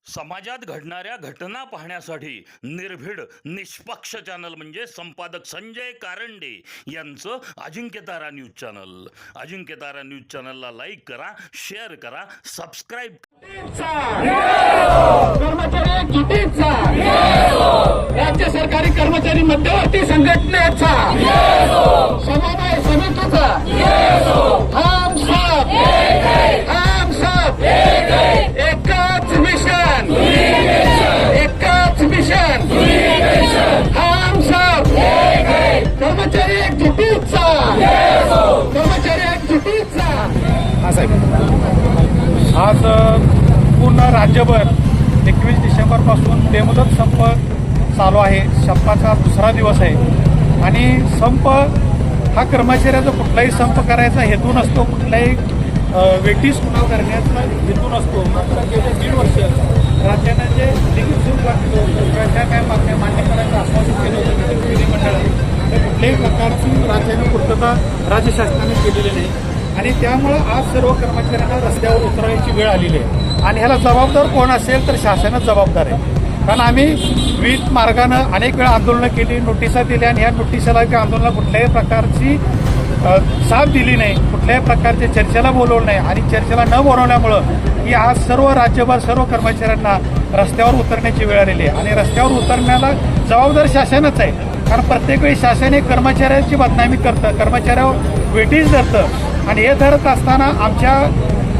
समाजात घडणाऱ्या घटना पाहण्यासाठी निर्भीड निष्पक्ष चॅनल म्हणजे संपादक संजय कारंडे यांचं Ajinkyatara news channel. Ajinkyatara news चॅनलला लाईक करा, शेअर करा, सबस्क्राईब. कर्मचारी कितीचा राज्य सरकारी कर्मचारी मध्यवर्ती संघटनेचा समन्वय समितीचा हम सब एकच मिशन हम सब कर्मचारी एकजुटीचा आज पूर्ण राज्यभर 21 डिसेंबरपासून बेमुदत संप चालू आहे. संपाचा दुसरा दिवस आहे आणि संप हा कर्मचाऱ्याचा कुठलाही संप करायचा हेतू नसतो, कुठलाही वेटीस खुणाव करण्याचा हेतू नसतो. मात्र गेले 1.5 वर्ष राज्यानं जे लिखित स्वरूपात ज्या काय मागण्या मान्य करायचं आश्वासन केलं होतं विधिमंडळाने, तर कुठल्याही प्रकारची राज्यानं पूर्तता राज्य शासनाने केलेली नाही आणि त्यामुळं आज सर्व कर्मचाऱ्यांना रस्त्यावर उतरायची वेळ आलेली आहे. आणि ह्याला जबाबदार कोण असेल तर शासनच जबाबदार आहे. कारण आम्ही विविध मार्गानं अनेक वेळा आंदोलनं केली, नोटिसा दिल्या आणि ह्या नोटिसाला किंवा आंदोलनाला कुठल्याही प्रकारची साथ दिली नाही, कुठल्याही प्रकारच्या चर्चेला बोलवलं नाही आणि चर्चेला न बोलवल्यामुळं की आज सर्व राज्यभर सर्व कर्मचाऱ्यांना रस्त्यावर उतरण्याची वेळ आलेली आहे. आणि रस्त्यावर उतरण्याला जबाबदार शासनच आहे. कारण प्रत्येक वेळी शासन हे कर्मचाऱ्यांची बदनामी करतं, कर्मचाऱ्यावर वेटीस धरतं आणि हे धरत असताना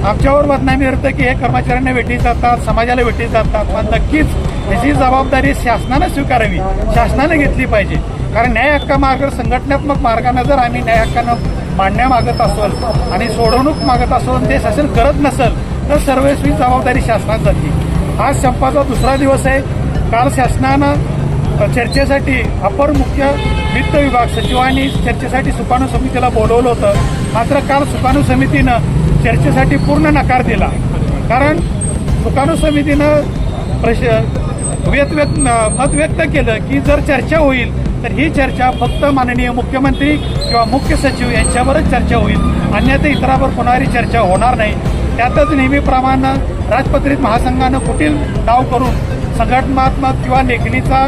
आमच्यावर बदनामी करतं की हे कर्मचाऱ्यांना वेटीस जातात, समाजाला वेटीस जातात. पण नक्कीच याची जबाबदारी शासनानं स्वीकारावी, शासनानं घेतली पाहिजे. कारण न्याय हक्का मार्ग संघटनात्मक मार्गाने जर आम्ही न्याय हक्कानं मांडण्या मागत असेल आणि सोडवणूक मागत असेल, ते शासन करत नसेल तर सर्वस्वी जबाबदारी शासनात जाते. आज संपाचा दुसरा दिवस आहे. काल शासनानं चर्चेसाठी अपर मुख्य वित्त विभाग सचिवांनी चर्चेसाठी सुकाणू समितीला बोलवलं होतं. मात्र काल सुकाणू समितीनं चर्चेसाठी पूर्ण नकार दिला. कारण सुकाणू समितीनं मत व्यक्त केलं की जर चर्चा होईल तर ही चर्चा फक्त माननीय मुख्यमंत्री किंवा मुख्य सचिव यांच्यावरच चर्चा होईल, अन्यथा इतरांवर कोणावरही चर्चा होणार नाही. त्यातच नेहमीप्रमाणे राजपत्रित महासंघानं कुटील डाव करून संघटनात्मक किंवा लेखणीचा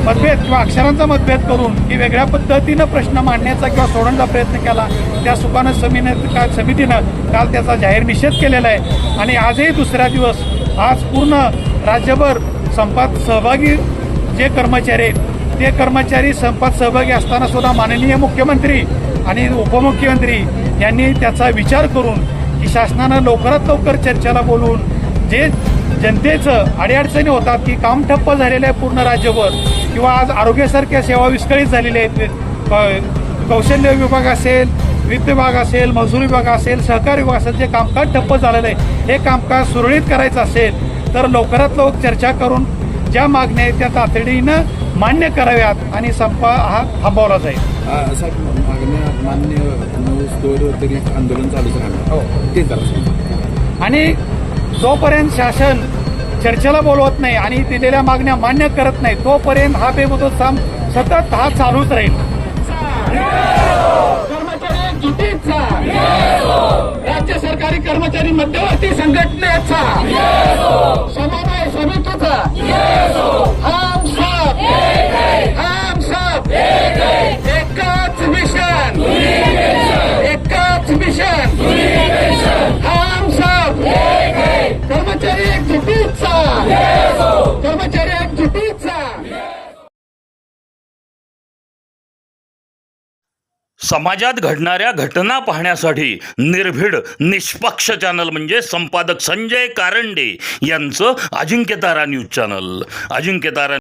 मतभेद किंवा अक्षरांचा मतभेद करून की वेगळ्या पद्धतीनं प्रश्न मांडण्याचा किंवा सोडवण्याचा प्रयत्न केला. त्या सुकाणू समितीनं काल त्याचा जाहीर निषेध केलेला आहे. आणि आजही दुसरा दिवस, आज पूर्ण राज्यभर संपात सहभागी जे कर्मचारी आहेत ते कर्मचारी संपात सहभागी असताना सुद्धा माननीय मुख्यमंत्री आणि उपमुख्यमंत्री यांनी त्याचा विचार करून की शासनानं लवकरात लवकर चर्चेला बोलवून जे जनतेचं अडीअडचणी होतात की काम ठप्प झालेलं आहे पूर्ण राज्यभर किंवा आज आरोग्यासारख्या सेवा विस्कळीत झालेल्या आहेत, कौशल्य विभाग असेल, वित्त विभाग असेल, महसूल विभाग असेल, सहकार विभाग असेल, जे कामकाज ठप्प झालेलं आहे हे कामकाज सुरळीत करायचं असेल तर लवकरात लवकर चर्चा करून ज्या मागण्या आहेत त्या तातडीनं मान्य कराव्यात आणि संप हा थांबवला जाईल. मागण्या मान्य तरी आंदोलन चालूच राहणार ते जरा. आणि जोपर्यंत शासन चर्चेला बोलवत नाही आणि दिलेल्या मागण्या मान्य करत नाही तोपर्यंत हा बेमुदत संप सतत हा चालूच राहील. कर्मचारी कितीचा राज्य सरकारी कर्मचारी मध्यवर्ती संघटनेचा समन्वय समितीचा हम सब एकच मिशन हम सब कर्मचारी एकजुटीचा समाजात घडणाऱ्या घटना पाहण्यासाठी निर्भीड निष्पक्ष चॅनल म्हणजे संपादक संजय कारंडे यांचं अजिंक्यतारा न्यूज चॅनल. अजिंक्यतारा